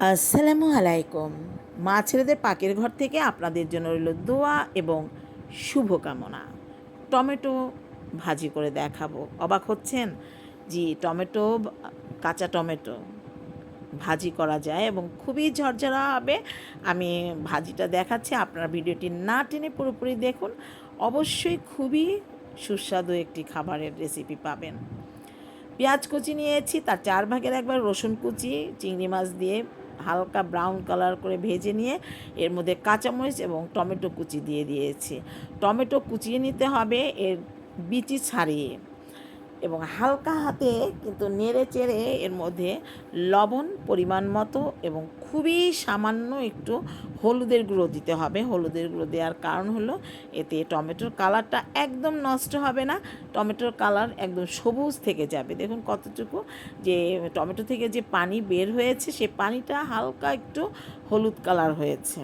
আসসালামু আলাইকুম। মা ছেলেদের পাকের ঘর থেকে আপনাদের জন্য রইল দোয়া এবং শুভকামনা। টমেটো ভাজি করে দেখাবো। অবাক হচ্ছেন? জি, কাঁচা টমেটো ভাজি করা যায় এবং খুবই ঝরঝরা হবে। আমি ভাজিটা দেখাচ্ছি, আপনারা ভিডিওটি না টেনে পুরোপুরি দেখুন। অবশ্যই খুবই সুস্বাদু একটি খাবারের রেসিপি পাবেন। পেঁয়াজ কুচি নিয়েছি, তার 1/4 রসুন কুচি, চিংড়ি মাছ দিয়ে হালকা ব্রাউন কালার করে ভেজে নিয়ে এর মধ্যে কাঁচামরিচ এবং টমেটো কুচি দিয়ে দিয়েছি। টমেটো কুচিয়ে নিতে হবে এর বিচি ছাড়িয়ে, এবং হালকা হাতে কিন্তু নেড়ে চেড়ে এর মধ্যে লবণ পরিমাণ মতো এবং খুবই সামান্য একটু হলুদের গুঁড়ো দিতে হবে। হলুদের গুঁড়ো দেওয়ার কারণ হলো এতে টমেটোর কালারটা একদম নষ্ট হবে না, টমেটোর কালার একদম সবুজ থেকে যাবে। দেখুন কতটুকু যে টমেটো থেকে যে পানি বের হয়েছে, সে পানিটা হালকা একটু হলুদ কালার হয়েছে,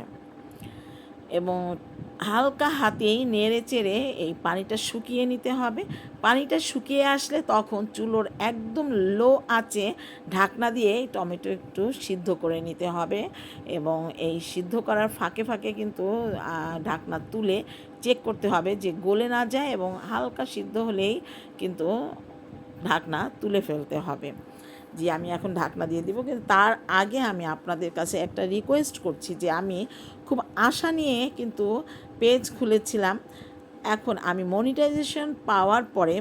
এবং হালকা হাতেই নেড়ে চেড়ে এই পানিটা শুকিয়ে নিতে হবে। পানিটা শুকিয়ে আসলে তখন চুলোর একদম লো আঁচে ঢাকনা দিয়ে টমেটো একটু সিদ্ধ করে নিতে হবে, এবং এই সিদ্ধ করার ফাঁকে ফাঁকে কিন্তু ঢাকনা তুলে চেক করতে হবে যে গলে না যায়, এবং হালকা সিদ্ধ হলেই কিন্তু ঢাকনা তুলে ফেলতে হবে। জি, আমি এখন ঢাকনা দিয়ে দিব, কিন্তু তার আগে আমি আপনাদের কাছে একটা রিকোয়েস্ট করছি যে আমি খুব আশা নিয়ে কিন্তু পেজ খুলেছিলাম। এখন আমি মনিটাইজেশন পাওয়ার পরে,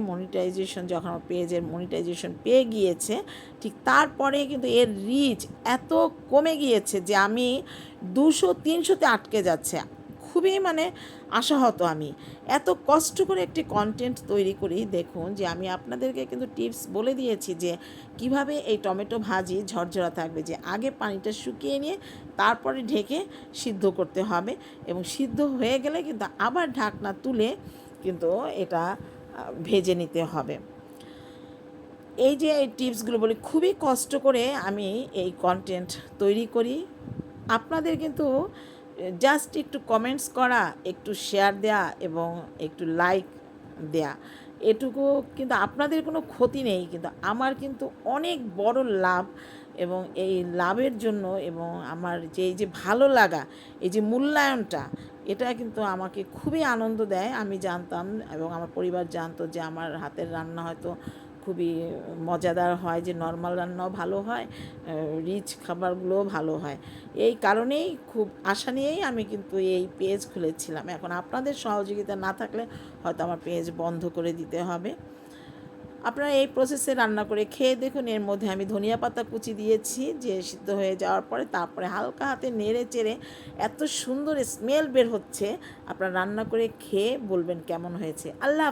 যখন আমার পেজের মনিটাইজেশন পেয়ে গিয়েছে, ঠিক তারপরে কিন্তু এর রিচ এত কমে গিয়েছে যে আমি 200-300-তে আটকে যাচ্ছে। খুবই আশাহত আমি। এত কষ্ট করে একটি কন্টেন্ট তৈরি করি। দেখুন যে আমি আপনাদেরকে কিন্তু টিপস বলে দিয়েছি যে কিভাবে এই টমেটো ভাজি ঝরঝরা থাকবে, যে আগে পানিটা শুকিয়ে নিয়ে তারপরে ঢেকে সিদ্ধ করতে হবে, এবং সিদ্ধ হয়ে গেলে কিন্তু আবার ঢাকনা তুলে কিন্তু এটা ভেজে নিতে হবে। এই যে এই টিপসগুলো বলি, খুবই কষ্ট করে আমি এই কন্টেন্ট তৈরি করি। আপনাদের কিন্তু জাস্ট একটু কমেন্টস করা, একটু শেয়ার দেয়া এবং একটু লাইক দেয়া, এটুকু কিন্তু আপনাদের কোনো ক্ষতি নেই, কিন্তু আমার কিন্তু অনেক বড় লাভ। এবং এই লাভের জন্য এবং আমার যে এই যে ভালো লাগা, এই যে মূল্যায়নটা, এটা কিন্তু আমাকে খুবই আনন্দ দেয়। আমি জানতাম এবং আমার পরিবার জানতো যে আমার হাতের রান্না হয়তো খুবই মজাদার হয়, যে নর্মাল রান্নাও ভালো হয়, রিচ খাবারগুলোও ভালো হয়। এই কারণেই খুব আশা নিয়েই আমি কিন্তু এই পেজ খুলেছিলাম। এখন আপনাদের সহযোগিতা না থাকলে হয়তো আমার পেজ বন্ধ করে দিতে হবে। আপনারা এই প্রসেসে রান্না করে খেয়ে দেখুন। এর মধ্যে আমি ধনিয়া পাতা কুচি দিয়েছি, যে সিদ্ধ হয়ে যাওয়ার পরে তারপরে হালকা হাতে নেড়ে চেড়ে এত সুন্দর স্মেল বের হচ্ছে। আপনারা রান্না করে খেয়ে বলবেন কেমন হয়েছে। আল্লাহ।